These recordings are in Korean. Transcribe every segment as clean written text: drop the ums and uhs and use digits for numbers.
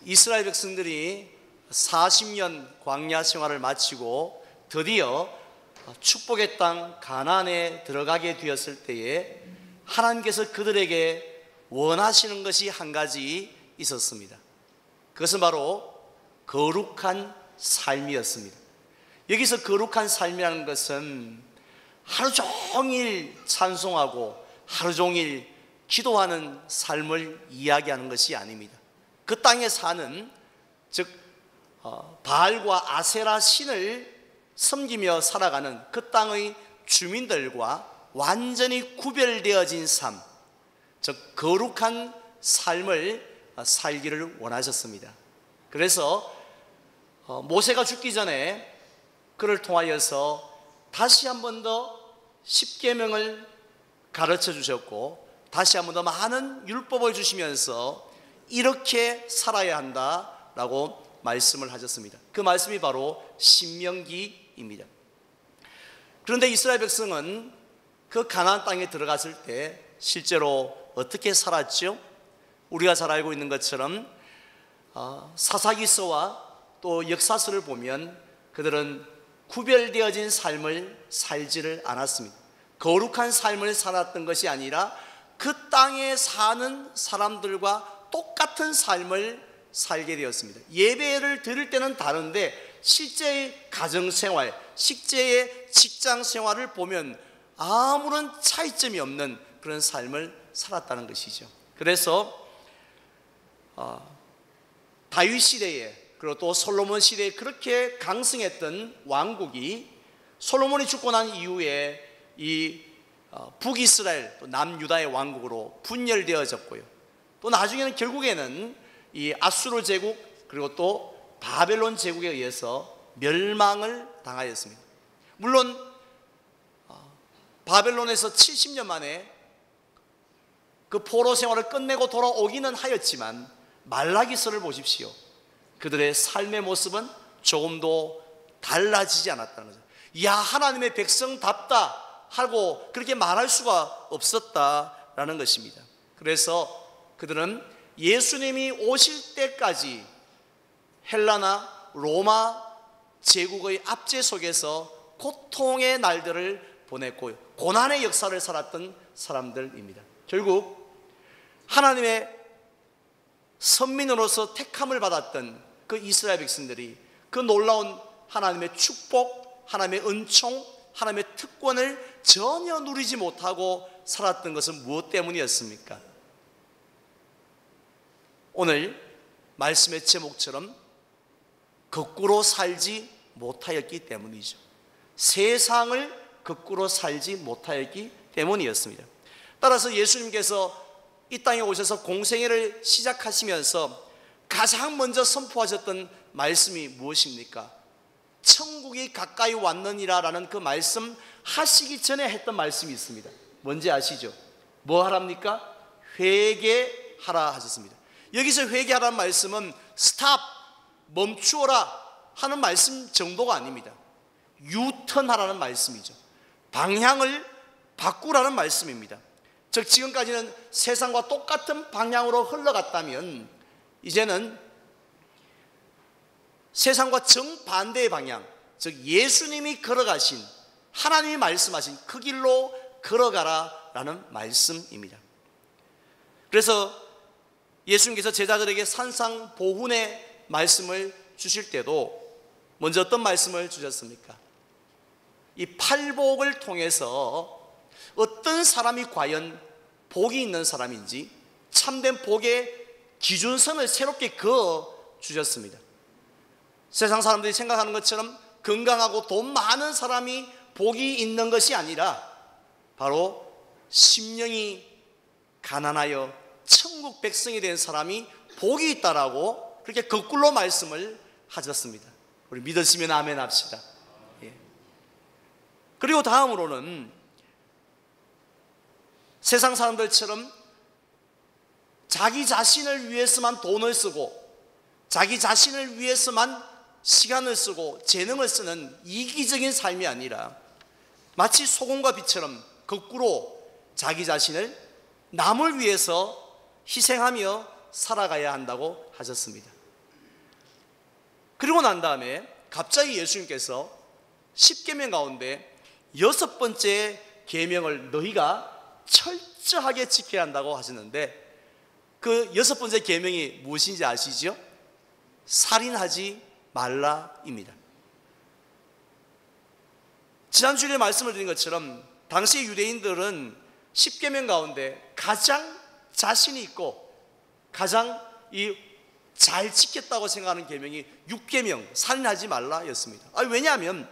이스라엘 백성들이 40년 광야 생활을 마치고 드디어 축복의 땅 가나안에 들어가게 되었을 때에 하나님께서 그들에게 원하시는 것이 한 가지 있었습니다. 그것은 바로 거룩한 삶이었습니다. 여기서 거룩한 삶이라는 것은 하루 종일 찬송하고 하루 종일 기도하는 삶을 이야기하는 것이 아닙니다. 그 땅에 사는, 즉 바알과 아세라 신을 섬기며 살아가는 그 땅의 주민들과 완전히 구별되어진 삶, 즉 거룩한 삶을 살기를 원하셨습니다. 그래서 모세가 죽기 전에 그를 통하여서 다시 한 번 더 십계명을 가르쳐 주셨고, 다시 한 번 더 많은 율법을 주시면서 이렇게 살아야 한다라고 말씀을 하셨습니다. 그 말씀이 바로 신명기입니다. 그런데 이스라엘 백성은 그 가나안 땅에 들어갔을 때 실제로 어떻게 살았죠? 우리가 잘 알고 있는 것처럼 사사기서와 또 역사서를 보면 그들은 구별되어진 삶을 살지를 않았습니다. 거룩한 삶을 살았던 것이 아니라 그 땅에 사는 사람들과 똑같은 삶을 살게 되었습니다. 예배를 드릴 때는 다른데 실제의 가정생활, 실제의 직장생활을 보면 아무런 차이점이 없는 그런 삶을 살았다는 것이죠. 그래서 다윗 시대에, 그리고 또 솔로몬 시대에 그렇게 강성했던 왕국이 솔로몬이 죽고 난 이후에 이 북이스라엘, 또 남유다의 왕국으로 분열되어졌고요. 또 나중에는 결국에는 이 아수르 제국, 그리고 또 바벨론 제국에 의해서 멸망을 당하였습니다. 물론 바벨론에서 70년 만에 그 포로 생활을 끝내고 돌아오기는 하였지만 말라기서를 보십시오. 그들의 삶의 모습은 조금도 달라지지 않았다는 거죠. 야, 하나님의 백성답다 하고 그렇게 말할 수가 없었다라는 것입니다. 그래서 그들은 예수님이 오실 때까지 헬라나 로마 제국의 압제 속에서 고통의 날들을 보냈고 고난의 역사를 살았던 사람들입니다. 결국 하나님의 선민으로서 택함을 받았던 그 이스라엘 백성들이 그 놀라운 하나님의 축복, 하나님의 은총, 하나님의 특권을 전혀 누리지 못하고 살았던 것은 무엇 때문이었습니까? 오늘 말씀의 제목처럼 거꾸로 살지 못하였기 때문이죠. 세상을 거꾸로 살지 못하였기 때문이었습니다. 따라서 예수님께서 이 땅에 오셔서 공생애를 시작하시면서 가장 먼저 선포하셨던 말씀이 무엇입니까? 천국이 가까이 왔느니라 라는 그 말씀 하시기 전에 했던 말씀이 있습니다. 뭔지 아시죠? 뭐 하랍니까? 회개하라 하셨습니다. 여기서 회개하라는 말씀은 스탑, 멈추어라 하는 말씀 정도가 아닙니다. 유턴하라는 말씀이죠. 방향을 바꾸라는 말씀입니다. 즉 지금까지는 세상과 똑같은 방향으로 흘러갔다면 이제는 세상과 정반대의 방향, 즉 예수님이 걸어가신, 하나님이 말씀하신 그 길로 걸어가라라는 말씀입니다. 그래서 예수님께서 제자들에게 산상보훈의 말씀을 주실 때도 먼저 어떤 말씀을 주셨습니까? 이 팔복을 통해서 어떤 사람이 과연 복이 있는 사람인지 참된 복의 기준선을 새롭게 그어 주셨습니다. 세상 사람들이 생각하는 것처럼 건강하고 돈 많은 사람이 복이 있는 것이 아니라 바로 심령이 가난하여 천국 백성이 된 사람이 복이 있다라고 그렇게 거꾸로 말씀을 하셨습니다. 우리 믿으시면 아멘 합시다. 예. 그리고 다음으로는 세상 사람들처럼 자기 자신을 위해서만 돈을 쓰고 자기 자신을 위해서만 시간을 쓰고 재능을 쓰는 이기적인 삶이 아니라 마치 소금과 빛처럼 거꾸로 자기 자신을 남을 위해서 희생하며 살아가야 한다고 하셨습니다. 그리고 난 다음에 갑자기 예수님께서 10계명 가운데 6번째 계명을 너희가 철저하게 지켜야 한다고 하셨는데, 그 6번째 계명이 무엇인지 아시죠? 살인하지 말라입니다. 지난주에 말씀을 드린 것처럼 당시 유대인들은 10계명 가운데 가장 자신이 있고 가장 잘 지켰다고 생각하는 계명이 6계명, 살인하지 말라였습니다. 왜냐하면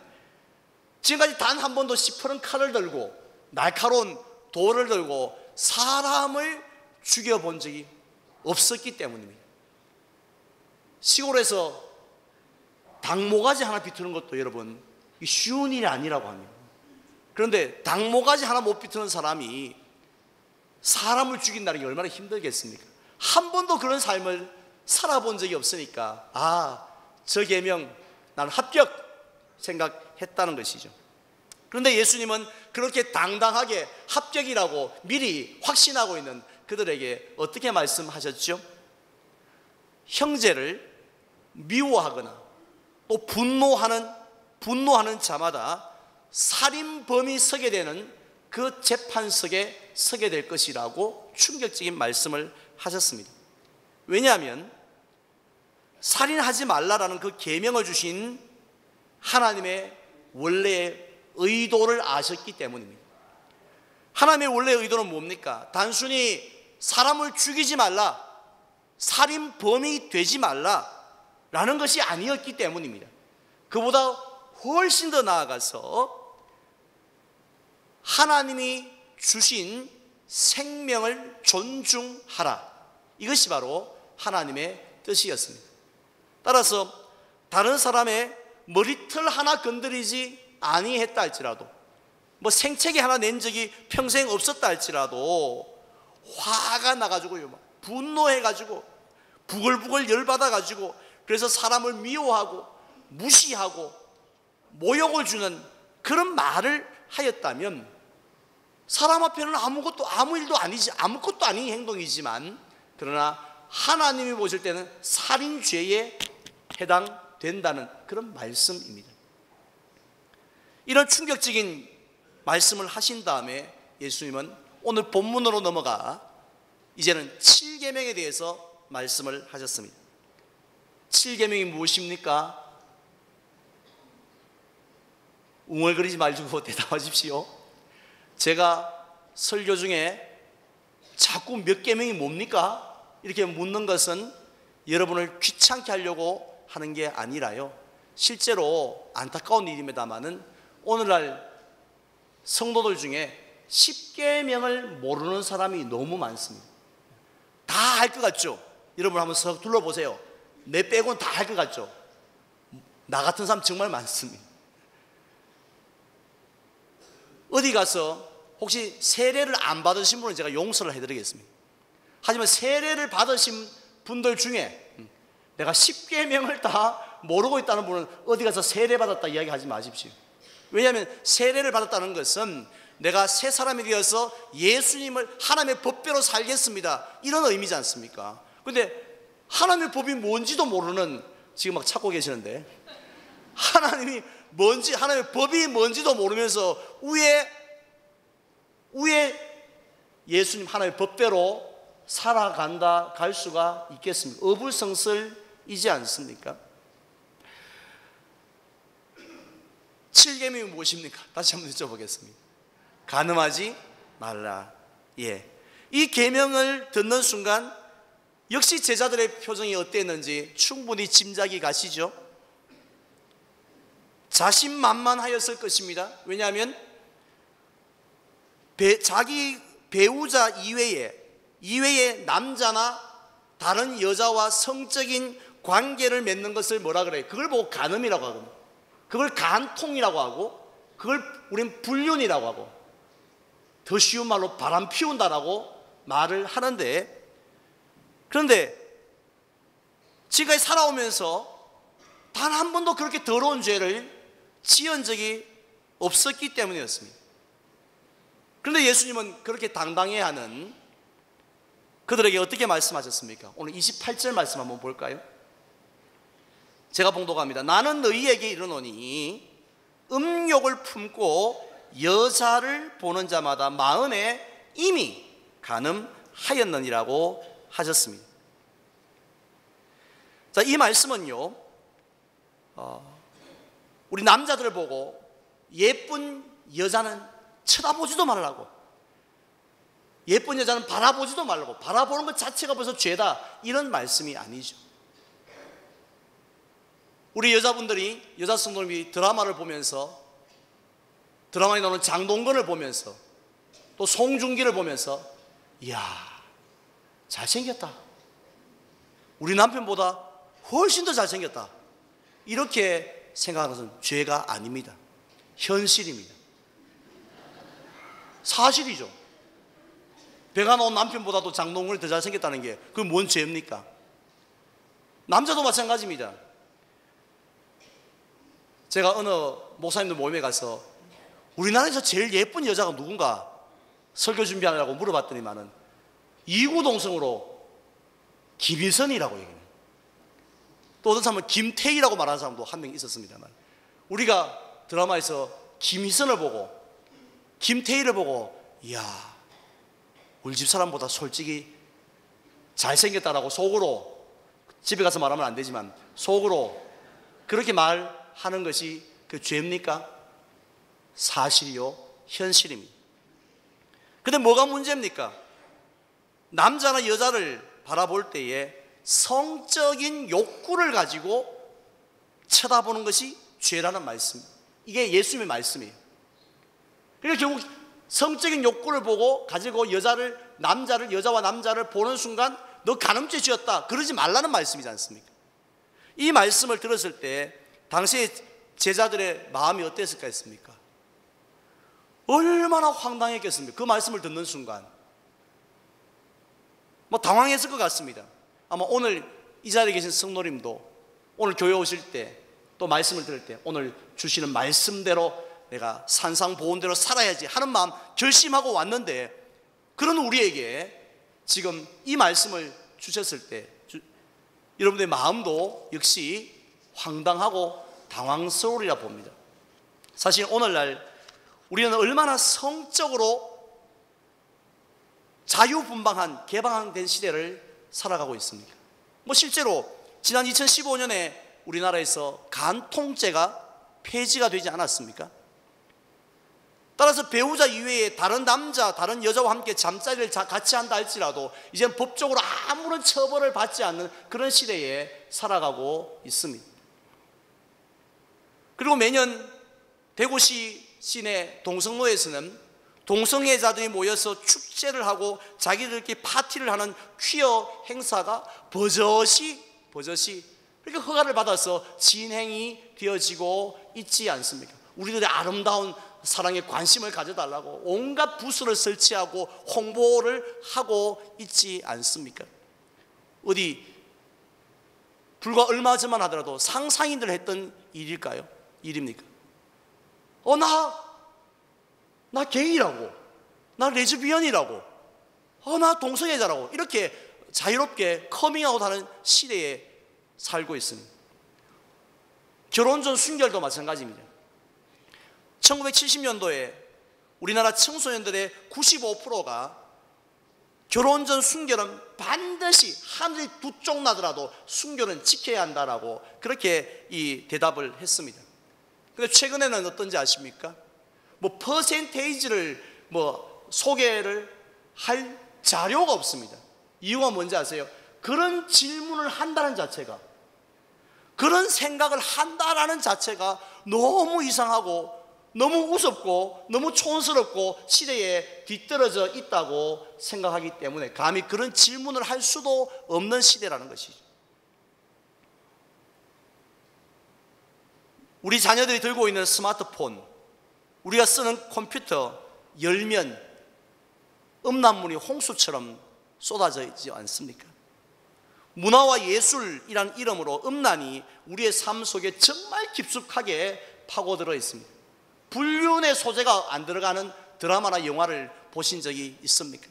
지금까지 단 한 번도 시퍼런 칼을 들고 날카로운 돌을 들고 사람을 죽여본 적이 없었기 때문입니다. 시골에서 닭모가지 하나 비트는 것도 여러분 쉬운 일이 아니라고 합니다. 그런데 닭모가지 하나 못 비트는 사람이 사람을 죽인다는 게 얼마나 힘들겠습니까? 한 번도 그런 삶을 살아본 적이 없으니까 저 계명 나는 합격 생각했다는 것이죠. 그런데 예수님은 그렇게 당당하게 합격이라고 미리 확신하고 있는 그들에게 어떻게 말씀하셨죠? 형제를 미워하거나 또 분노하는 자마다 살인범이 서게 되는 그 재판석에 서게 될 것이라고 충격적인 말씀을 하셨습니다. 왜냐하면 살인하지 말라라는 그 계명을 주신 하나님의 원래의 의도를 아셨기 때문입니다. 하나님의 원래의 의도는 뭡니까? 단순히 사람을 죽이지 말라, 살인범이 되지 말라라는 것이 아니었기 때문입니다. 그보다 훨씬 더 나아가서 하나님이 주신 생명을 존중하라, 이것이 바로 하나님의 뜻이었습니다. 따라서 다른 사람의 머리털 하나 건드리지 아니했다 할지라도, 생채기 하나 낸 적이 평생 없었다 할지라도 화가 나가지고요, 분노해가지고 부글부글 열받아가지고, 그래서 사람을 미워하고 무시하고 모욕을 주는 그런 말을 하였다면 사람 앞에는 아무 일도 아니지, 아무것도 아닌 행동이지만, 그러나 하나님이 보실 때는 살인죄에 해당된다는 그런 말씀입니다. 이런 충격적인 말씀을 하신 다음에 예수님은 오늘 본문으로 넘어가 이제는 7계명에 대해서 말씀을 하셨습니다. 7계명이 무엇입니까? 웅얼거리지 말고 대답하십시오. 제가 설교 중에 자꾸 몇 계명이 뭡니까? 이렇게 묻는 것은 여러분을 귀찮게 하려고 하는 게 아니라요, 실제로 안타까운 일입니다마는 오늘날 성도들 중에 10계명을 모르는 사람이 너무 많습니다. 다 할 것 같죠? 여러분 한번 서 둘러보세요. 내 빼고는 다 할 것 같죠? 나 같은 사람 정말 많습니다. 어디 가서 혹시 세례를 안 받으신 분은 제가 용서를 해드리겠습니다. 하지만 세례를 받으신 분들 중에 내가 10계명을 다 모르고 있다는 분은 어디 가서 세례 받았다 이야기하지 마십시오. 왜냐하면 세례를 받았다는 것은 내가 새 사람이 되어서 예수님을 하나님의 법대로 살겠습니다, 이런 의미지 않습니까? 그런데 하나님의 법이 뭔지도 모르는, 지금 막 찾고 계시는데, 하나님의 법이 뭔지도 모르면서 위에 예수님 하나님의 법대로 살아간다 갈 수가 있겠습니까? 어불성설이지 않습니까? 7계명이 무엇입니까? 다시 한번 여쭤보겠습니다. 간음하지 말라. 이 계명을 듣는 순간 역시 제자들의 표정이 어땠는지 충분히 짐작이 가시죠? 자신만만하였을 것입니다. 왜냐하면 자기 배우자 이외에 남자나 다른 여자와 성적인 관계를 맺는 것을 뭐라 그래요? 그걸 보고 간음이라고 하거든요. 그걸 간통이라고 하고, 그걸 우린 불륜이라고 하고, 더 쉬운 말로 바람 피운다라고 말을 하는데, 그런데 지금까지 살아오면서 단 한 번도 그렇게 더러운 죄를 지은 적이 없었기 때문이었습니다. 그런데 예수님은 그렇게 당당해하는 그들에게 어떻게 말씀하셨습니까? 오늘 28절 말씀 한번 볼까요? 제가 봉독합니다. 나는 너희에게 이르노니 음욕을 품고 여자를 보는 자마다 마음에 이미 간음하였느니라고 하셨습니다. 자, 이 말씀은요, 우리 남자들을 보고 예쁜 여자는 쳐다보지도 말라고, 예쁜 여자는 바라보지도 말라고, 바라보는 것 자체가 벌써 죄다, 이런 말씀이 아니죠. 우리 여자분들이, 여자 성도님이 드라마를 보면서, 드라마에 나오는 장동건을 보면서, 또 송중기를 보면서, 이야, 잘생겼다, 우리 남편보다 훨씬 더 잘생겼다, 이렇게 생각하는 것은 죄가 아닙니다. 현실입니다. 사실이죠. 배가 나온 남편보다도 장동건이 더 잘생겼다는 게 그건 뭔 죄입니까? 남자도 마찬가지입니다. 제가 어느 목사님들 모임에 가서 우리나라에서 제일 예쁜 여자가 누군가 설교 준비하느라고 물어봤더니만은 이구동성으로 김인선이라고 얘기해요. 또 어떤 사람은 김태희라고 말하는 사람도 한 명 있었습니다만, 우리가 드라마에서 김희선을 보고 김태희를 보고 이야, 우리 집 사람보다 솔직히 잘생겼다라고 속으로, 집에 가서 말하면 안 되지만 속으로 그렇게 말하는 것이 그 죄입니까? 사실이요, 현실입니다. 근데 뭐가 문제입니까? 남자나 여자를 바라볼 때에 성적인 욕구를 가지고 쳐다보는 것이 죄라는 말씀, 이게 예수님의 말씀이에요. 그러니까 결국 성적인 욕구를 보고 가지고 여자와 남자를 보는 순간 너 간음죄 지었다, 그러지 말라는 말씀이지 않습니까? 이 말씀을 들었을 때 당시의 제자들의 마음이 어땠을까 했습니까? 얼마나 황당했겠습니까? 그 말씀을 듣는 순간 당황했을 것 같습니다. 아마 오늘 이 자리에 계신 성도님도 오늘 교회 오실 때, 또 말씀을 들을 때 오늘 주시는 말씀대로 내가 산상보온대로 살아야지 하는 마음 결심하고 왔는데, 그런 우리에게 지금 이 말씀을 주셨을 때 여러분들의 마음도 역시 황당하고 당황스러우리라 봅니다. 사실 오늘날 우리는 얼마나 성적으로 자유분방한 개방된 시대를 살아가고 있습니까? 실제로 지난 2015년에 우리나라에서 간통죄가 폐지가 되지 않았습니까? 따라서 배우자 이외에 다른 남자, 다른 여자와 함께 잠자리를 같이 한다 할지라도 이제는 법적으로 아무런 처벌을 받지 않는 그런 시대에 살아가고 있습니다. 그리고 매년 대구시 시내 동성로에서는 동성애자들이 모여서 축제를 하고 자기들끼리 파티를 하는 퀴어 행사가 버젓이 그렇게 허가를 받아서 진행이 되어지고 있지 않습니까? 우리들의 아름다운 사랑에 관심을 가져달라고 온갖 부스를 설치하고 홍보를 하고 있지 않습니까? 어디 불과 얼마 전만 하더라도 상상인들 했던 일일까요? 일입니까? 나 게이라고, 나 레즈비언이라고, 나 동성애자라고, 이렇게 자유롭게 커밍아웃 하는 시대에 살고 있습니다. 결혼 전 순결도 마찬가지입니다. 1970년도에 우리나라 청소년들의 95%가 결혼 전 순결은 반드시 하늘이 두 쪽 나더라도 순결은 지켜야 한다라고 그렇게 이 대답을 했습니다. 근데 최근에는 어떤지 아십니까? 퍼센테이지를 소개를 할 자료가 없습니다. 이유가 뭔지 아세요? 그런 질문을 한다는 자체가, 그런 생각을 한다라는 자체가 너무 이상하고 너무 우습고 너무 촌스럽고 시대에 뒤떨어져 있다고 생각하기 때문에 감히 그런 질문을 할 수도 없는 시대라는 것이죠. 우리 자녀들이 들고 있는 스마트폰, 우리가 쓰는 컴퓨터 열면 음란물이 홍수처럼 쏟아져 있지 않습니까? 문화와 예술이란 이름으로 음란이 우리의 삶 속에 정말 깊숙하게 파고들어 있습니다. 불륜의 소재가 안 들어가는 드라마나 영화를 보신 적이 있습니까?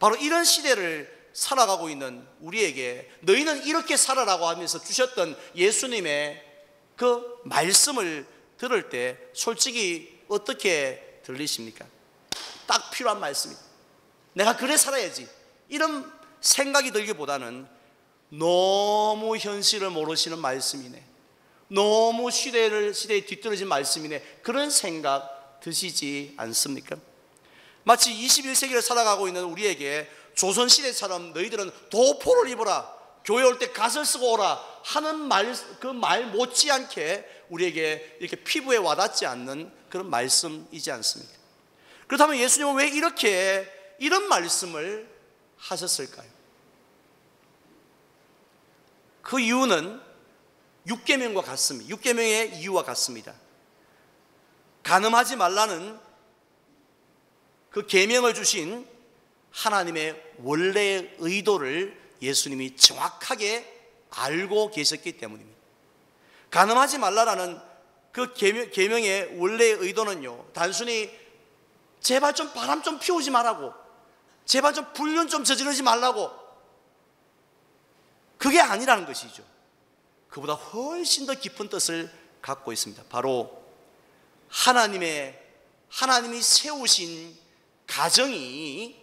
바로 이런 시대를 살아가고 있는 우리에게 너희는 이렇게 살아라고 하면서 주셨던 예수님의 그 말씀을 들을 때 솔직히 어떻게 들리십니까? 딱 필요한 말씀입니다. 내가 그래 살아야지, 이런 생각이 들기보다는 너무 현실을 모르시는 말씀이네, 너무 시대에 뒤떨어진 말씀이네, 그런 생각 드시지 않습니까? 마치 21세기를 살아가고 있는 우리에게 조선시대처럼 너희들은 도포를 입어라, 교회 올 때 갓을 쓰고 오라 하는 그 말 못지않게 우리에게 이렇게 피부에 와닿지 않는 그런 말씀이지 않습니까? 그렇다면 예수님은 왜 이런 말씀을 하셨을까요? 그 이유는 6계명과 같습니다. 6계명의 이유와 같습니다. 간음하지 말라는 그 계명을 주신 하나님의 원래의 의도를 예수님이 정확하게 알고 계셨기 때문입니다. 간음하지 말라라는 그 계명의 원래의 의도는요, 단순히 제발 좀 바람 좀 피우지 말라고, 제발 좀 불륜 좀 저지르지 말라고, 그게 아니라는 것이죠. 그보다 훨씬 더 깊은 뜻을 갖고 있습니다. 바로 하나님이 세우신 가정이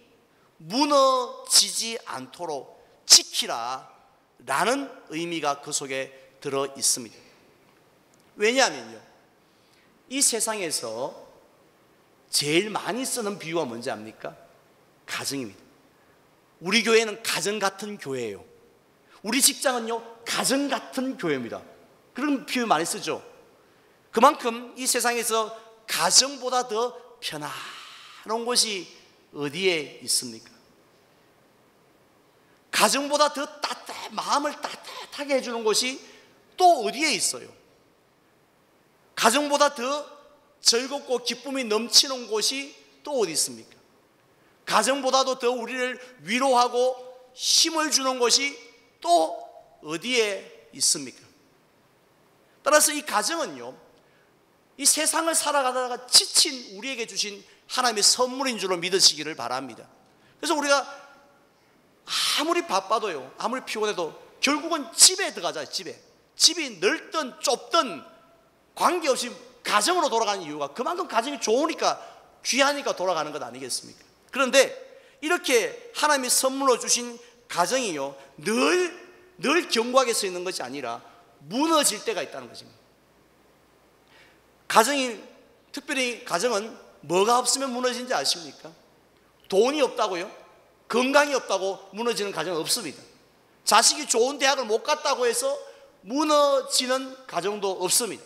무너지지 않도록 지키라 라는 의미가 그 속에 들어 있습니다. 왜냐하면요, 이 세상에서 제일 많이 쓰는 비유가 뭔지 압니까? 가정입니다. 우리 교회는 가정 같은 교회예요. 우리 직장은요, 가정 같은 교회입니다. 그런 비유 많이 쓰죠. 그만큼 이 세상에서 가정보다 더 편안한 곳이 어디에 있습니까? 가정보다 더 마음을 따뜻하게 해주는 곳이 또 어디에 있어요? 가정보다 더 즐겁고 기쁨이 넘치는 곳이 또 어디 있습니까? 가정보다도 더 우리를 위로하고 힘을 주는 곳이 또 어디에 있습니까? 따라서 이 가정은요, 이 세상을 살아가다가 지친 우리에게 주신 하나님의 선물인 줄로 믿으시기를 바랍니다. 그래서 우리가 아무리 바빠도요, 아무리 피곤해도 결국은 집에 들어가잖아요. 집이 넓든 좁든 관계없이 가정으로 돌아가는 이유가 그만큼 가정이 좋으니까, 귀하니까 돌아가는 것 아니겠습니까? 그런데 이렇게 하나님이 선물로 주신 가정이요, 늘 견고하게 서 있는 것이 아니라 무너질 때가 있다는 것입니다. 특별히 가정은 뭐가 없으면 무너지는지 아십니까? 돈이 없다고요? 건강이 없다고 무너지는 가정은 없습니다. 자식이 좋은 대학을 못 갔다고 해서 무너지는 가정도 없습니다.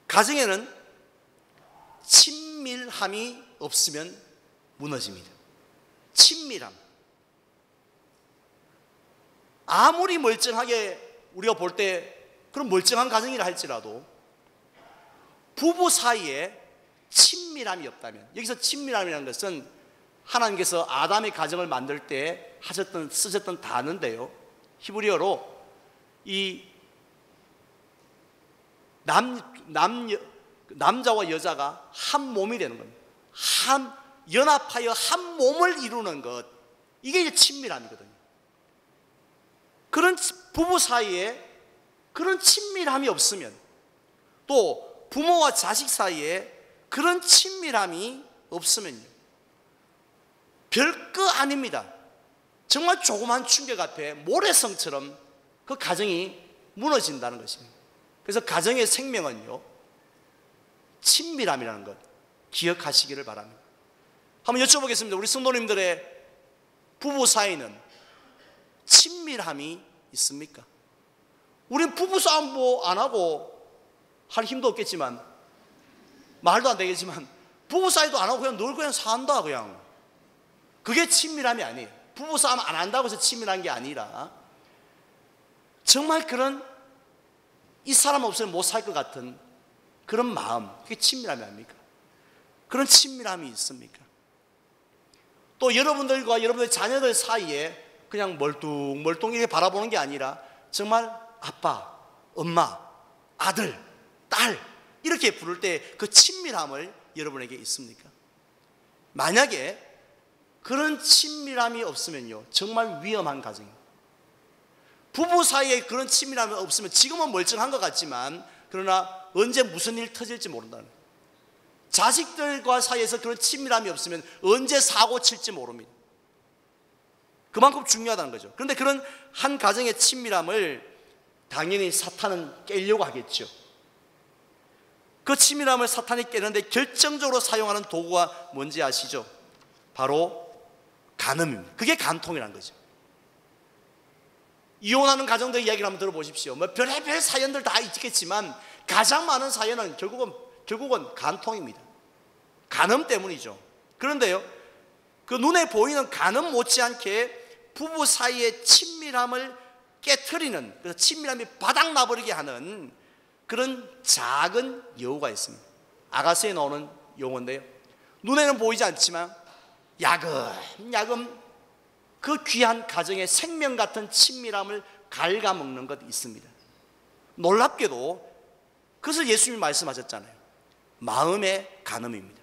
가정에는 친밀함이 없으면 무너집니다. 친밀함. 아무리 멀쩡하게 우리가 볼 때 그런 멀쩡한 가정이라 할지라도 부부 사이에 친밀함이 없다면, 여기서 친밀함이라는 것은 하나님께서 아담의 가정을 만들 때 쓰셨던 단어인데요, 히브리어로 이 남자와 여자가 한 몸이 되는 겁니다. 연합하여 한 몸을 이루는 것, 이게 이제 친밀함이거든요. 그런 부부 사이에 그런 친밀함이 없으면, 또 부모와 자식 사이에 그런 친밀함이 없으면요, 별거 아닙니다. 정말 조그만 충격 앞에 모래성처럼 그 가정이 무너진다는 것입니다. 그래서 가정의 생명은요, 친밀함이라는 것 기억하시기를 바랍니다. 한번 여쭤보겠습니다. 우리 성도님들의 부부 사이는 친밀함이 있습니까? 우린 부부싸움 안 하고 할 힘도 없겠지만, 말도 안 되겠지만, 부부싸움도 안 하고 그냥 산다. 그게 친밀함이 아니에요. 부부싸움 안 한다고 해서 친밀한 게 아니라, 정말 그런 이 사람 없으면 못 살 것 같은 그런 마음, 그게 친밀함이 아닙니까? 그런 친밀함이 있습니까? 또 여러분들과 여러분의 자녀들 사이에 그냥 멀뚱멀뚱 이렇게 바라보는 게 아니라 정말 아빠, 엄마, 아들, 딸 이렇게 부를 때 그 친밀함을 여러분에게 있습니까? 만약에 그런 친밀함이 없으면요, 정말 위험한 가정입니다. 부부 사이에 그런 친밀함이 없으면 지금은 멀쩡한 것 같지만, 그러나 언제 무슨 일 터질지 모른다는 거예요. 자식들과 사이에서 그런 친밀함이 없으면 언제 사고 칠지 모릅니다. 그만큼 중요하다는 거죠. 그런데 그런 한 가정의 친밀함을 당연히 사탄은 깨려고 하겠죠. 그 친밀함을 사탄이 깨는데 결정적으로 사용하는 도구가 뭔지 아시죠? 바로 간음입니다. 그게 간통이라는 거죠. 이혼하는 가정들 이야기를 한번 들어보십시오. 뭐 별의별 사연들 다 있겠지만 가장 많은 사연은 결국은 간통입니다. 간음 때문이죠. 그런데요, 그 눈에 보이는 간음 못지않게 부부 사이의 친밀함을 깨트리는, 그래서 친밀함이 바닥나버리게 하는 그런 작은 여우가 있습니다. 아가서에 나오는 용어인데요, 눈에는 보이지 않지만 야금야금 그 귀한 가정의 생명 같은 친밀함을 갉아먹는 것 있습니다. 놀랍게도 그것을 예수님이 말씀하셨잖아요. 마음의 간음입니다.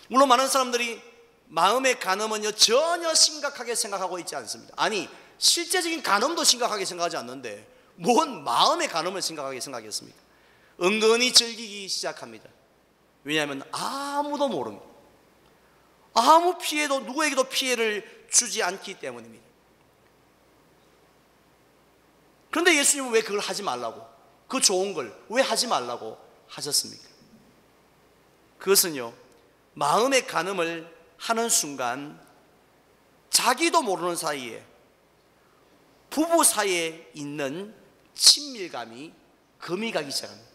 물론 많은 사람들이 마음의 간음은요, 전혀 심각하게 생각하고 있지 않습니다. 아니, 실제적인 간음도 심각하게 생각하지 않는데 뭔 마음의 간음을 심각하게 생각했습니까? 은근히 즐기기 시작합니다. 왜냐하면 아무도 모릅니다. 아무 피해도, 누구에게도 피해를 주지 않기 때문입니다. 그런데 예수님은 왜 그걸 하지 말라고, 그 좋은 걸 왜 하지 말라고 하셨습니까? 그것은요, 마음의 간음을 하는 순간 자기도 모르는 사이에 부부 사이에 있는 친밀감이 금이 가기 시작합니다.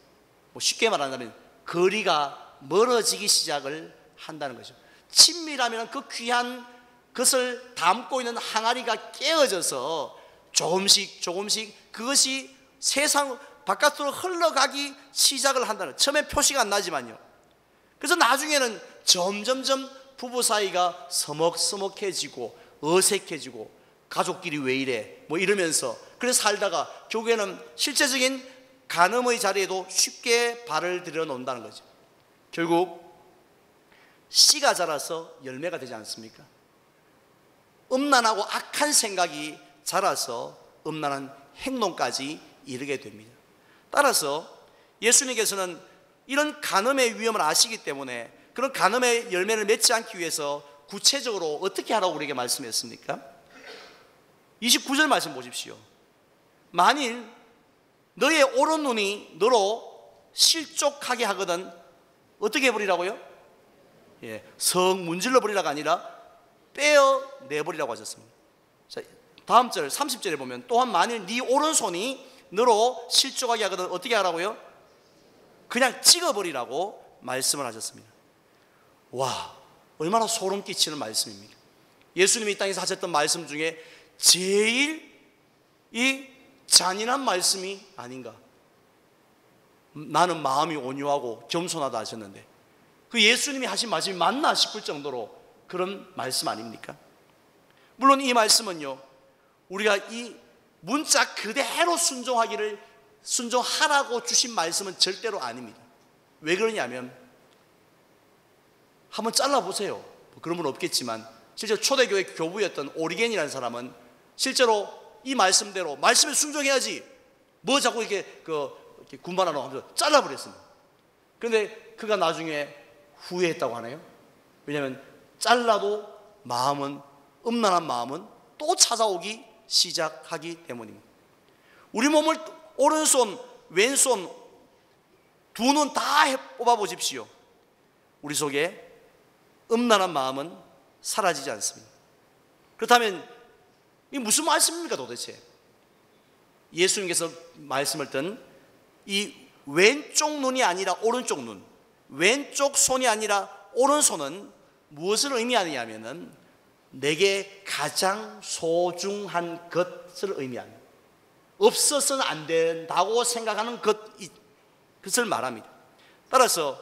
쉽게 말한다면 거리가 멀어지기 시작을 한다는 거죠. 친밀함이란 그 귀한 것을 담고 있는 항아리가 깨어져서 조금씩 그것이 세상 바깥으로 흘러가기 시작을 한다는, 처음에 표시가 안 나지만요, 그래서 나중에는 점점점 부부 사이가 서먹서먹해지고 어색해지고 가족끼리 왜 이래 뭐 이러면서 그래서 살다가 결국에는 실제적인 간음의 자리에도 쉽게 발을 들여놓는다는 거죠. 결국 씨가 자라서 열매가 되지 않습니까? 음란하고 악한 생각이 자라서 음란한 행동까지 이르게 됩니다. 따라서 예수님께서는 이런 간음의 위험을 아시기 때문에 그런 간음의 열매를 맺지 않기 위해서 구체적으로 어떻게 하라고 우리에게 말씀했습니까? 29절 말씀 보십시오. 만일 너의 오른 눈이 너로 실족하게 하거든 어떻게 해버리라고요? 성 문질러 버리라가 아니라 떼어내버리라고 하셨습니다. 자, 다음 절 30절에 보면 또한 만일 네 오른손이 너로 실족하게 하거든 어떻게 하라고요? 그냥 찍어버리라고 말씀을 하셨습니다. 와, 얼마나 소름 끼치는 말씀입니까? 예수님이 이 땅에서 하셨던 말씀 중에 제일 이 잔인한 말씀이 아닌가. 나는 마음이 온유하고 겸손하다 하셨는데 그 예수님이 하신 말씀이 맞나 싶을 정도로 그런 말씀 아닙니까? 물론 이 말씀은요, 우리가 이 문자 그대로 순종하라고 주신 말씀은 절대로 아닙니다. 왜 그러냐면 한번 잘라보세요. 그런 분 없겠지만 실제로 초대교회 교부였던 오리겐이라는 사람은 실제로 이 말씀대로 말씀에 순종해야지 뭐 자꾸 이렇게 군반하러 하면서 잘라버렸습니다. 그런데 그가 나중에 후회했다고 하네요. 왜냐하면 잘라도 음란한 마음은 또 찾아오기 시작하기 때문입니다. 우리 몸을 오른손, 왼손, 두 눈 다 뽑아보십시오. 우리 속에 음란한 마음은 사라지지 않습니다. 그렇다면 이 무슨 말씀입니까 도대체? 예수님께서 말씀을 든 이 왼쪽 눈이 아니라 오른쪽 눈, 왼쪽 손이 아니라 오른손은 무엇을 의미하느냐면은 내게 가장 소중한 것을 의미합니다. 없어서는 안 된다고 생각하는 것을 말합니다. 따라서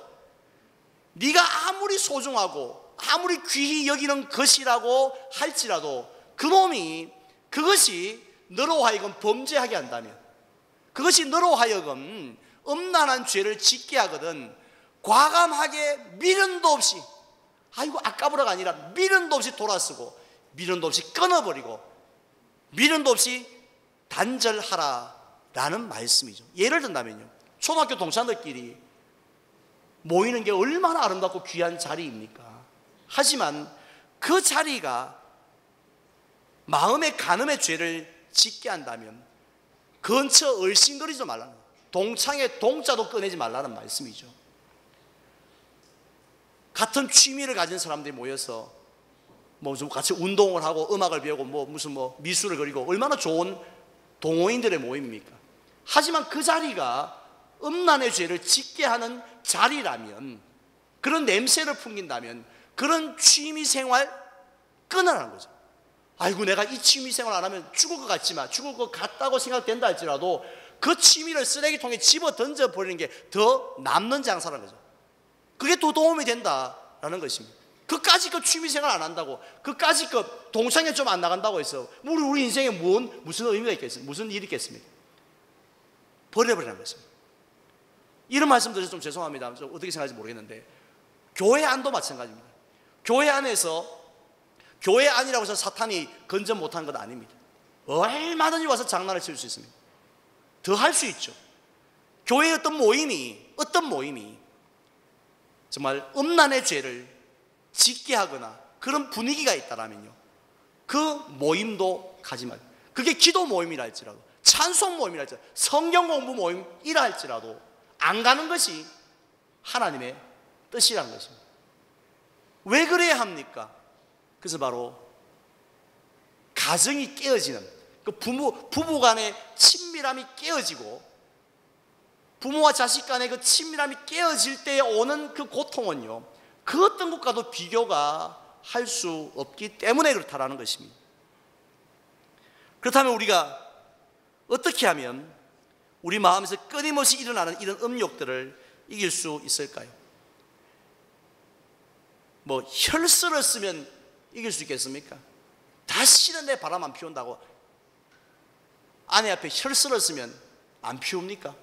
네가 아무리 소중하고 아무리 귀히 여기는 것이라고 할지라도 그것이 너로 하여금 범죄하게 한다면, 그것이 너로 하여금 음란한 죄를 짓게 하거든 과감하게 미련도 없이 아이고 아까부라가 아니라 미련도 없이 돌아서고 미련도 없이 끊어버리고 미련도 없이 단절하라라는 말씀이죠. 예를 든다면요, 초등학교 동창들끼리 모이는 게 얼마나 아름답고 귀한 자리입니까? 하지만 그 자리가 마음의 간음의 죄를 짓게 한다면 근처 얼씬거리지 말라는 거예요. 동창의 동자도 꺼내지 말라는 말씀이죠. 같은 취미를 가진 사람들이 모여서 좀 같이 운동을 하고 음악을 배우고 무슨 미술을 그리고 얼마나 좋은 동호인들의 모임입니까? 하지만 그 자리가 음란의 죄를 짓게 하는 자리라면, 그런 냄새를 풍긴다면 그런 취미생활 끊으라는 거죠. 아이고 내가 이 취미생활 안 하면 죽을 것 같지만 죽을 것 같다고 생각된다 할지라도 그 취미를 쓰레기통에 집어 던져버리는 게 더 남는 장사라는 거죠. 그게 더 도움이 된다라는 것입니다. 그까짓 그 취미생활 안 한다고, 그까짓 그 동창회 좀 안 나간다고 해서 우리 인생에 무슨 의미가 있겠습니까? 무슨 일이 있겠습니까? 버려버리는 것입니다. 이런 말씀 드려서 좀 죄송합니다. 좀 어떻게 생각할지 모르겠는데, 교회 안도 마찬가지입니다. 교회 안에서, 교회 안이라고 해서 사탄이 건전 못한 건 아닙니다. 얼마든지 와서 장난을 칠 수 있습니다. 더 할 수 있죠. 교회의 어떤 모임이 정말 음란의 죄를 짓게 하거나 그런 분위기가 있다라면요, 그 모임도 가지 말고, 그게 기도 모임이라 할지라도, 찬송 모임이라 할지라도, 성경 공부 모임이라 할지라도 안 가는 것이 하나님의 뜻이라는 것입니다. 왜 그래야 합니까? 그래서 바로 가정이 깨어지는, 그 부부 간의 친밀함이 깨어지고 부모와 자식 간의 그 친밀함이 깨어질 때에 오는 그 고통은요, 그 어떤 것과도 비교가 할 수 없기 때문에 그렇다라는 것입니다. 그렇다면 우리가 어떻게 하면 우리 마음에서 끊임없이 일어나는 이런 음욕들을 이길 수 있을까요? 혈서를 쓰면 이길 수 있겠습니까? 다시는 내 바람 안 피운다고 아내 앞에 혈서를 쓰면 안 피웁니까?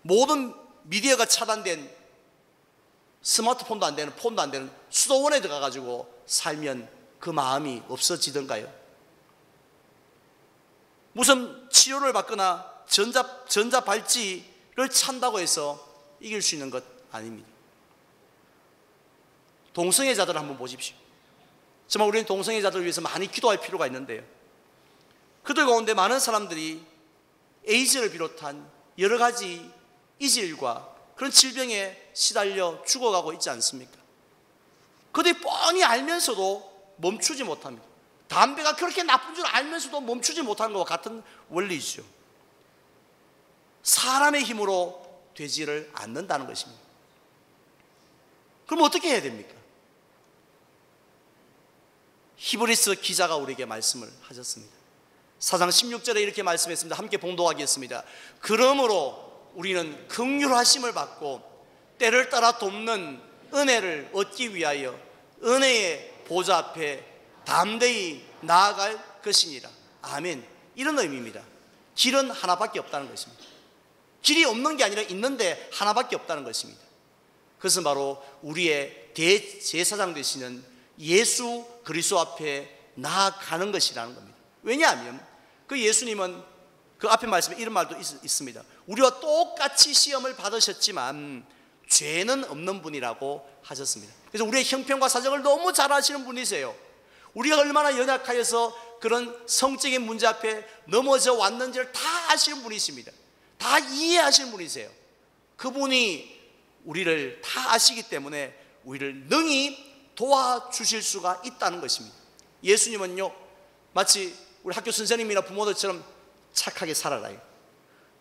모든 미디어가 차단된, 스마트폰도 안 되는, 폰도 안 되는 수도원에 들어가가지고 살면 그 마음이 없어지던가요? 무슨 치료를 받거나 전자발찌를 찬다고 해서 이길 수 있는 것 아닙니다. 동성애자들을 한번 보십시오. 정말 우리는 동성애자들을 위해서 많이 기도할 필요가 있는데요, 그들 가운데 많은 사람들이 에이즈를 비롯한 여러 가지 이질과 그런 질병에 시달려 죽어가고 있지 않습니까? 그들이 뻔히 알면서도 멈추지 못합니다. 담배가 그렇게 나쁜 줄 알면서도 멈추지 못하는 것과 같은 원리죠. 사람의 힘으로 되지를 않는다는 것입니다. 그럼 어떻게 해야 됩니까? 히브리서 기자가 우리에게 말씀을 하셨습니다. 4장 16절에 이렇게 말씀했습니다. 함께 봉독하겠습니다. 그러므로 우리는 긍휼하심을 받고 때를 따라 돕는 은혜를 얻기 위하여 은혜의 보좌 앞에 담대히 나아갈 것이니라. 아멘. 이런 의미입니다. 길은 하나밖에 없다는 것입니다. 길이 없는 게 아니라 있는데 하나밖에 없다는 것입니다. 그것은 바로 우리의 대제사장 되시는 예수 그리스도 앞에 나아가는 것이라는 겁니다. 왜냐하면 그 예수님은 그 앞에 말씀에 이런 말도 있습니다. 우리와 똑같이 시험을 받으셨지만 죄는 없는 분이라고 하셨습니다. 그래서 우리의 형편과 사정을 너무 잘 아시는 분이세요. 우리가 얼마나 연약하여서 그런 성적인 문제 앞에 넘어져 왔는지를 다 아시는 분이십니다. 다 이해하시는 분이세요. 그분이 우리를 다 아시기 때문에 우리를 능히 도와주실 수가 있다는 것입니다. 예수님은요, 마치 우리 학교 선생님이나 부모들처럼 착하게 살아라,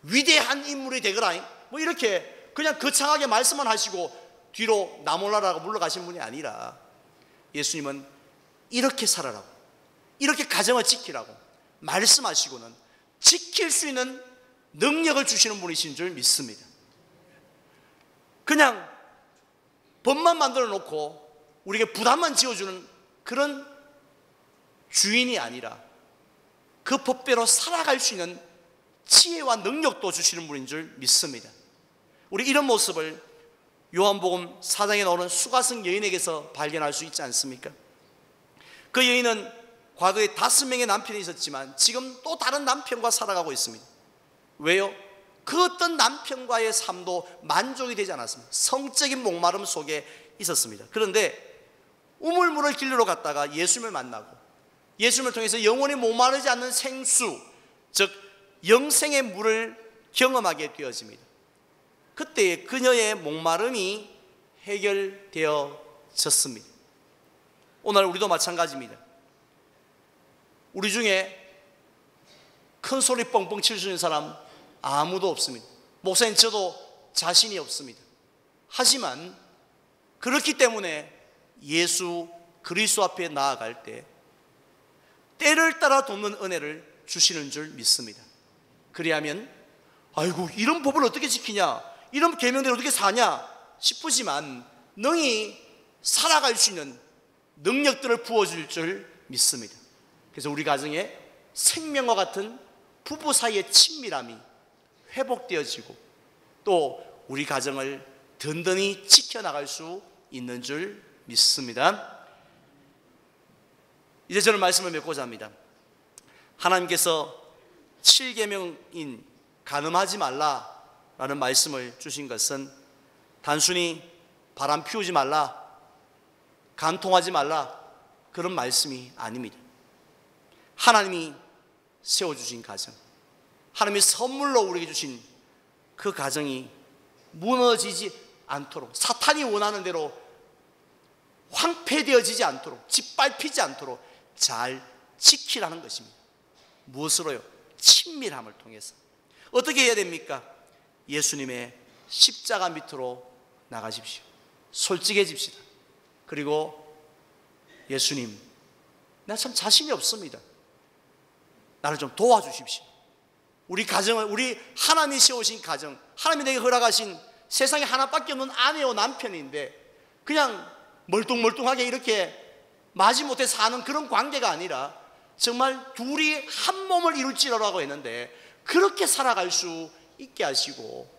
위대한 인물이 되거라, 이렇게 그냥 거창하게 말씀만 하시고 뒤로 나 몰라라고 물러가신 분이 아니라, 예수님은 이렇게 살아라고, 이렇게 가정을 지키라고 말씀하시고는 지킬 수 있는 능력을 주시는 분이신 줄 믿습니다. 그냥 법만 만들어 놓고 우리에게 부담만 지어주는 그런 주인이 아니라 그 법대로 살아갈 수 있는 지혜와 능력도 주시는 분인 줄 믿습니다. 우리 이런 모습을 요한복음 4장에 나오는 수가성 여인에게서 발견할 수 있지 않습니까? 그 여인은 과거에 5명의 남편이 있었지만 지금 또 다른 남편과 살아가고 있습니다. 왜요? 그 어떤 남편과의 삶도 만족이 되지 않았습니다. 성적인 목마름 속에 있었습니다. 그런데 우물물을 길러 갔다가 예수님을 만나고 예수님을 통해서 영원히 목마르지 않는 생수, 즉 영생의 물을 경험하게 되어집니다. 그때 그녀의 목마름이 해결되어졌습니다. 오늘 우리도 마찬가지입니다. 우리 중에 큰 소리 뻥뻥 칠 수 있는 사람 아무도 없습니다. 목사님, 저도 자신이 없습니다. 하지만 그렇기 때문에 예수 그리스도 앞에 나아갈 때 때를 따라 돕는 은혜를 주시는 줄 믿습니다. 그리하면 아이고, 이런 법을 어떻게 지키냐, 이런 계명대로 어떻게 사냐 싶으지만 능히 살아갈 수 있는 능력들을 부어줄 줄 믿습니다. 그래서 우리 가정에 생명과 같은 부부 사이의 친밀함이 회복되어지고 또 우리 가정을 든든히 지켜나갈 수 있는 줄 믿습니다. 이제 저는 말씀을 맺고자 합니다. 하나님께서 7계명인 간음하지 말라라는 말씀을 주신 것은 단순히 바람 피우지 말라, 간통하지 말라 그런 말씀이 아닙니다. 하나님이 세워주신 가정, 하나님이 선물로 우리에게 주신 그 가정이 무너지지 않도록, 사탄이 원하는 대로 황폐되어지지 않도록, 짓밟히지 않도록 잘 지키라는 것입니다. 무엇으로요? 친밀함을 통해서. 어떻게 해야 됩니까? 예수님의 십자가 밑으로 나가십시오. 솔직해집시다. 그리고 예수님, 나 참 자신이 없습니다. 나를 좀 도와주십시오. 우리 가정을, 우리 하나님이 세우신 가정, 하나님이 내게 허락하신 세상에 하나밖에 없는 아내와 남편인데 그냥 멀뚱멀뚱하게 이렇게 마지못해 사는 그런 관계가 아니라 정말 둘이 한 몸을 이룰지라고 했는데 그렇게 살아갈 수 있게 하시고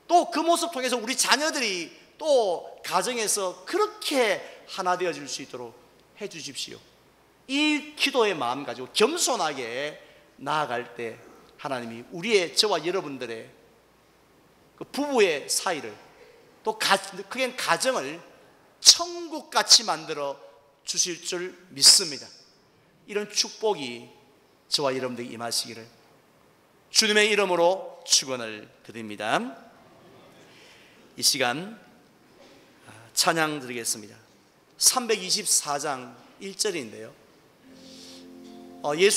또 그 모습 통해서 우리 자녀들이 또 가정에서 그렇게 하나 되어질 수 있도록 해 주십시오. 이 기도의 마음 가지고 겸손하게 나아갈 때 하나님이 우리의, 저와 여러분들의 그 부부의 사이를 또 그게 가정을 천국같이 만들어 주실 줄 믿습니다. 이런 축복이 저와 여러분들에게 임하시기를 주님의 이름으로 축원을 드립니다. 이 시간 찬양 드리겠습니다. 324장 1절인데요. 예수